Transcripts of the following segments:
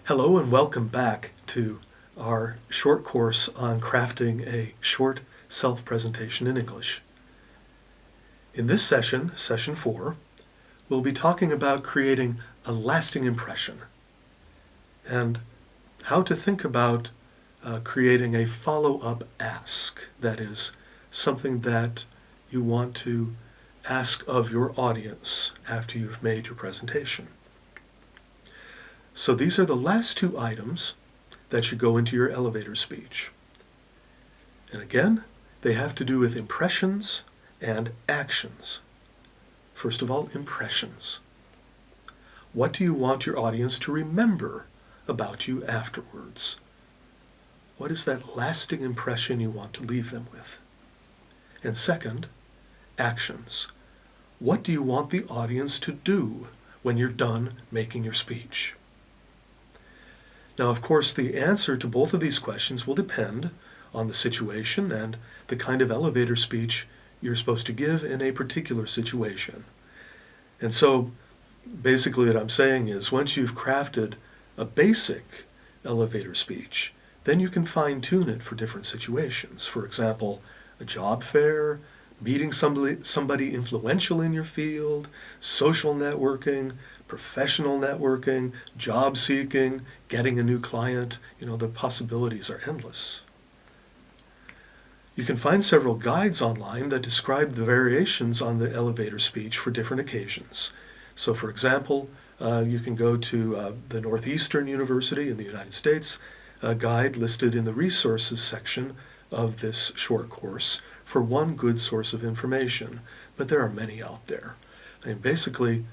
Hello and welcome back to our short course on crafting a short self-presentation in English. In this session, session 4, we'll be talking about creating a lasting impression and how to think about creating a follow-up ask, that is, something that you want to ask of your audience after you've made your presentation. So these are the last two items that should go into your elevator speech. And again, they have to do with impressions and actions. First of all, impressions. What do you want your audience to remember about you afterwards? What is that lasting impression you want to leave them with? And second, actions. What do you want the audience to do when you're done making your speech? Now, of course, the answer to both of these questions will depend on the situation and the kind of elevator speech you're supposed to give in a particular situation. And so, basically what I'm saying is, once you've crafted a basic elevator speech, then you can fine-tune it for different situations. For example, a job fair, meeting somebody influential in your field, social networking, professional networking, job seeking, getting a new client. The possibilities are endless. You can find several guides online that describe the variations on the elevator speech for different occasions. So for example, you can go to the Northeastern University in the United States, a guide listed in the resources section of this short course for one good source of information, but there are many out there. Basically,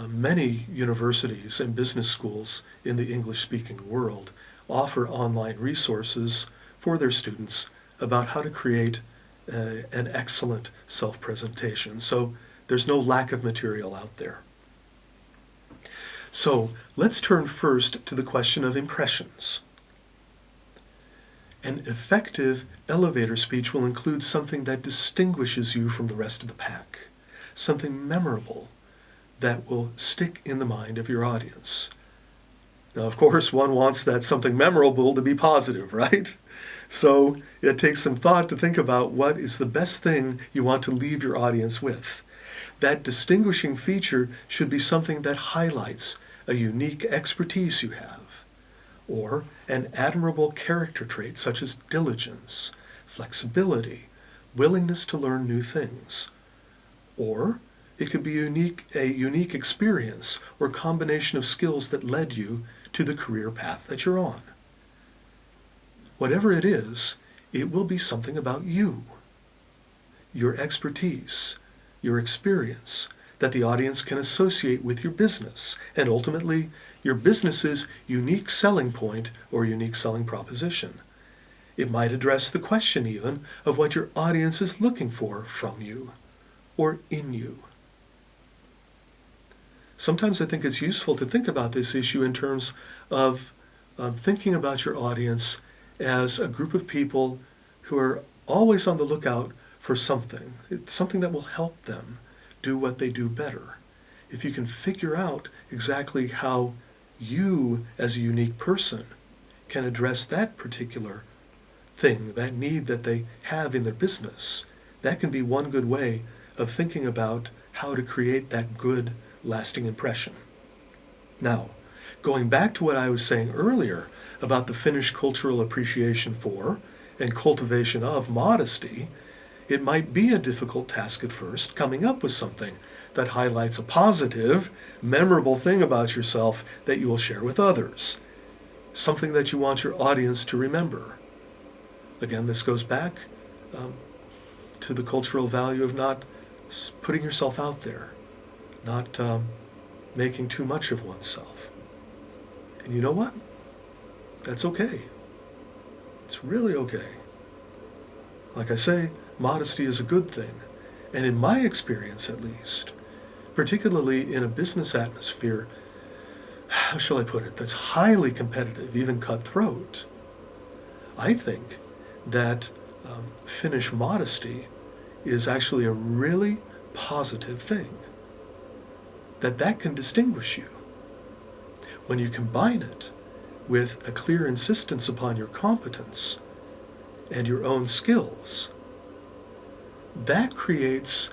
many universities and business schools in the English-speaking world offer online resources for their students about how to create an excellent self-presentation. So there's no lack of material out there. So let's turn first to the question of impressions. An effective elevator speech will include something that distinguishes you from the rest of the pack, something memorable that will stick in the mind of your audience. Now, of course, one wants that something memorable to be positive, right? So it takes some thought to think about what is the best thing you want to leave your audience with. That distinguishing feature should be something that highlights a unique expertise you have, or an admirable character trait such as diligence, flexibility, willingness to learn new things. Or it could be a unique experience or combination of skills that led you to the career path that you're on. Whatever it is, it will be something about you, your expertise, your experience, that the audience can associate with your business, and ultimately, your business's unique selling point or unique selling proposition. It might address the question even of what your audience is looking for from you or in you. Sometimes I think it's useful to think about this issue in terms of thinking about your audience as a group of people who are always on the lookout for something. It's something that will help them do what they do better. If you can figure out exactly how you, as a unique person, can address that particular thing, that need that they have in their business, that can be one good way of thinking about how to create that good, lasting impression. Now, going back to what I was saying earlier about the Finnish cultural appreciation for and cultivation of modesty, it might be a difficult task at first coming up with something that highlights a positive, memorable thing about yourself that you will share with others. Something that you want your audience to remember. Again, this goes back to the cultural value of not putting yourself out there, not making too much of oneself. And you know what? That's okay. It's really okay. Like I say, modesty is a good thing. And in my experience, at least, particularly in a business atmosphere, how shall I put it, that's highly competitive, even cutthroat, I think that Finnish modesty is actually a really positive thing. That can distinguish you. When you combine it with a clear insistence upon your competence and your own skills, that creates,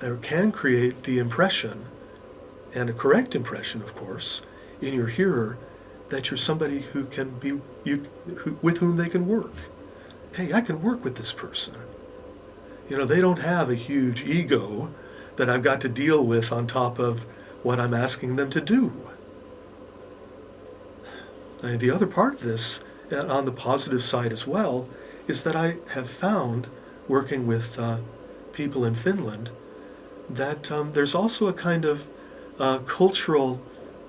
or can create, the impression, and a correct impression, of course, in your hearer that you're somebody who can be, with whom they can work. Hey, I can work with this person. You know, they don't have a huge ego that I've got to deal with on top of what I'm asking them to do. The other part of this, on the positive side as well, is that I have found, working with people in Finland, that there's also a kind of cultural,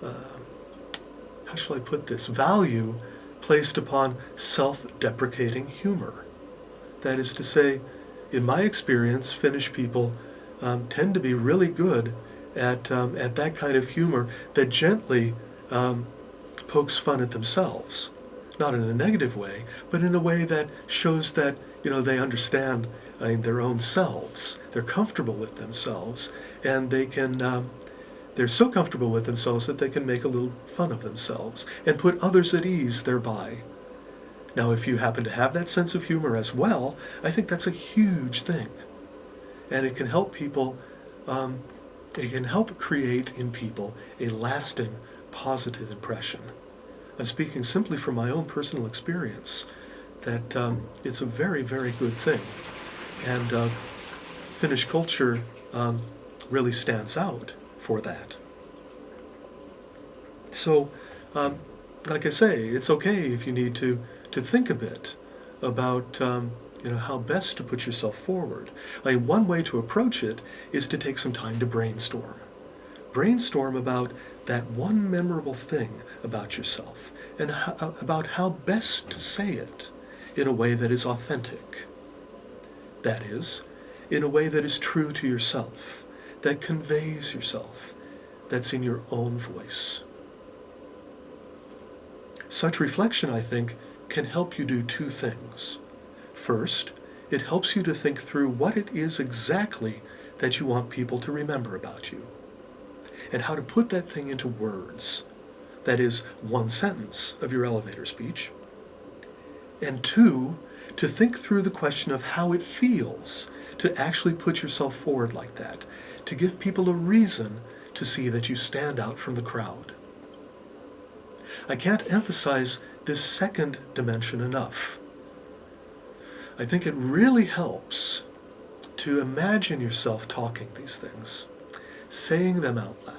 how shall I put this, value placed upon self-deprecating humor. That is to say, in my experience, Finnish people tend to be really good at that kind of humor that gently pokes fun at themselves. Not in a negative way, but in a way that shows that, they understand their own selves. They're comfortable with themselves, and they can, they're so comfortable with themselves that they can make a little fun of themselves and put others at ease thereby. Now, if you happen to have that sense of humor as well, I think that's a huge thing. And it can help people, it can help create in people a lasting, positive impression. I'm speaking simply from my own personal experience, that it's a very, very good thing. And Finnish culture really stands out for that. So, like I say, it's okay if you need to think a bit about how best to put yourself forward. One way to approach it is to take some time to brainstorm. Brainstorm about that one memorable thing about yourself and about how best to say it in a way that is authentic. That is, in a way that is true to yourself, that conveys yourself, that's in your own voice. Such reflection, I think, can help you do two things. First, it helps you to think through what it is exactly that you want people to remember about you, and how to put that thing into words. That is, one sentence of your elevator speech. And two, to think through the question of how it feels to actually put yourself forward like that, to give people a reason to see that you stand out from the crowd. I can't emphasize this second dimension enough. I think it really helps to imagine yourself talking these things, saying them out loud.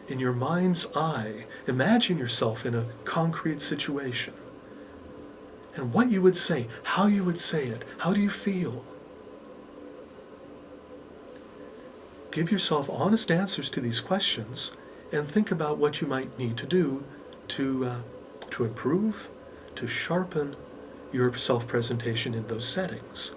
In your mind's eye, imagine yourself in a concrete situation. And what you would say, how you would say it, how do you feel? Give yourself honest answers to these questions and think about what you might need to do to improve, to sharpen your self-presentation in those settings.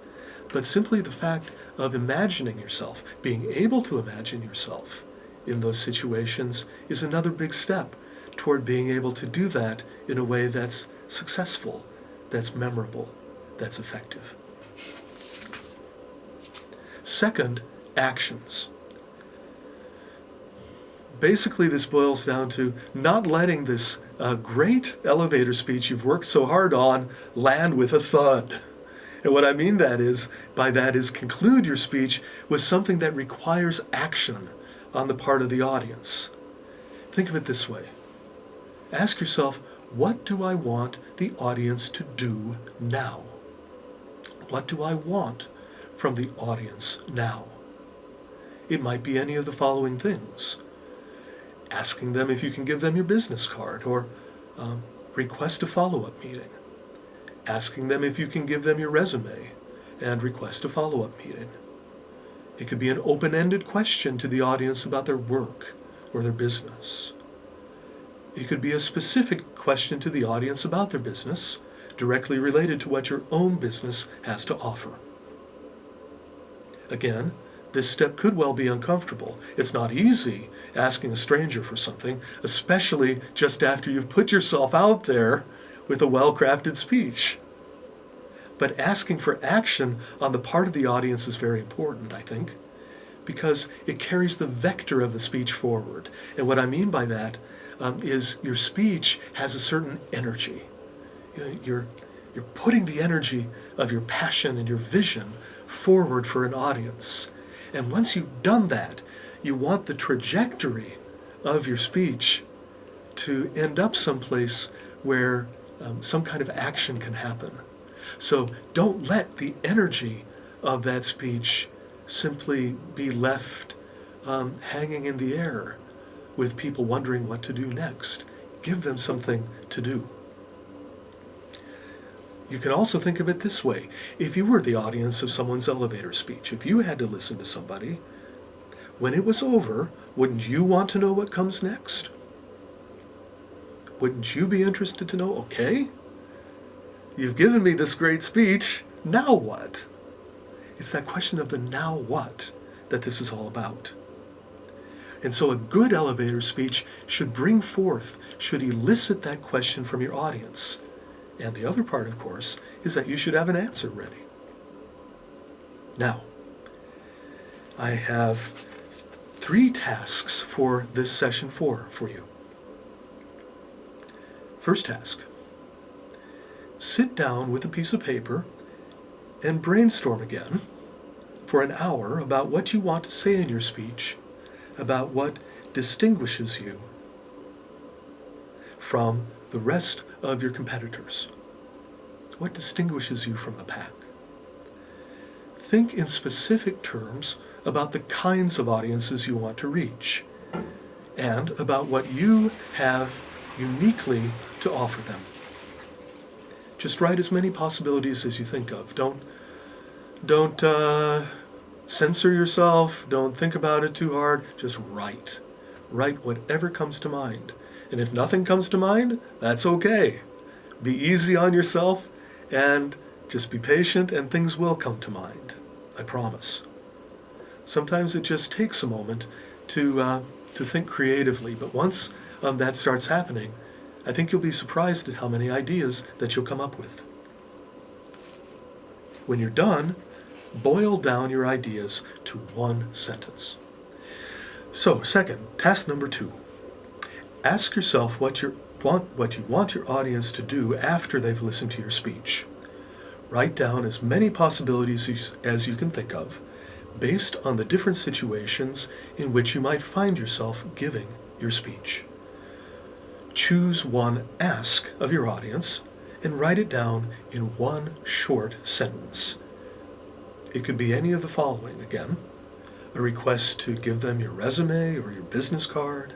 But simply the fact of imagining yourself, being able to imagine yourself in those situations, is another big step toward being able to do that in a way that's successful, that's memorable, that's effective. Second, actions. Basically, this boils down to not letting this great elevator speech you've worked so hard on land with a thud. And what I mean by that is conclude your speech with something that requires action on the part of the audience. Think of it this way. Ask yourself, what do I want the audience to do now? What do I want from the audience now? It might be any of the following things. Asking them if you can give them your business card, or request a follow-up meeting. Asking them if you can give them your resume and request a follow-up meeting. It could be an open-ended question to the audience about their work or their business. It could be a specific question to the audience about their business, directly related to what your own business has to offer. Again, this step could well be uncomfortable. It's not easy asking a stranger for something, especially just after you've put yourself out there with a well-crafted speech. But asking for action on the part of the audience is very important, I think, because it carries the vector of the speech forward. And what I mean by that, is your speech has a certain energy. You're putting the energy of your passion and your vision forward for an audience. And once you've done that, you want the trajectory of your speech to end up someplace where some kind of action can happen. So don't let the energy of that speech simply be left hanging in the air with people wondering what to do next. Give them something to do. You can also think of it this way. If you were the audience of someone's elevator speech, if you had to listen to somebody, when it was over, wouldn't you want to know what comes next? Wouldn't you be interested to know, okay, you've given me this great speech, now what? It's that question of the now what that this is all about. And so a good elevator speech should bring forth, should elicit that question from your audience. And the other part, of course, is that you should have an answer ready. Now, I have 3 tasks for this session 4 for you. First task, sit down with a piece of paper and brainstorm again for an hour about what you want to say in your speech, about what distinguishes you from the rest of your competitors. What distinguishes you from the pack? Think in specific terms about the kinds of audiences you want to reach and about what you have uniquely to offer them. Just write as many possibilities as you think of. Don't censor yourself. Don't think about it too hard. Just write. Write whatever comes to mind. And if nothing comes to mind, that's okay. Be easy on yourself and just be patient and things will come to mind. I promise. Sometimes it just takes a moment to think creatively, but once that starts happening, I think you'll be surprised at how many ideas that you'll come up with. When you're done, boil down your ideas to 1 sentence. So, second, task number 2. Ask yourself what you want your audience to do after they've listened to your speech. Write down as many possibilities as you can think of, based on the different situations in which you might find yourself giving your speech. Choose one ask of your audience and write it down in 1 short sentence. It could be any of the following again: a request to give them your resume or your business card,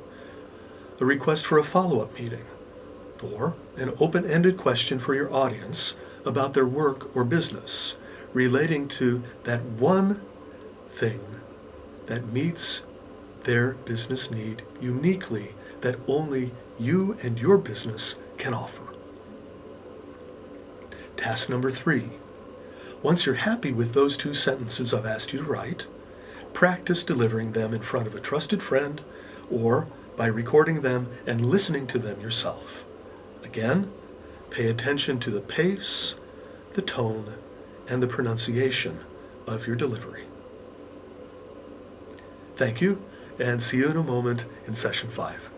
a request for a follow-up meeting, or an open-ended question for your audience about their work or business relating to that one thing that meets their business need uniquely, that only you and your business can offer. Task number 3. Once you're happy with those 2 sentences I've asked you to write, practice delivering them in front of a trusted friend or by recording them and listening to them yourself. Again, pay attention to the pace, the tone, and the pronunciation of your delivery. Thank you, and see you in a moment in session 5.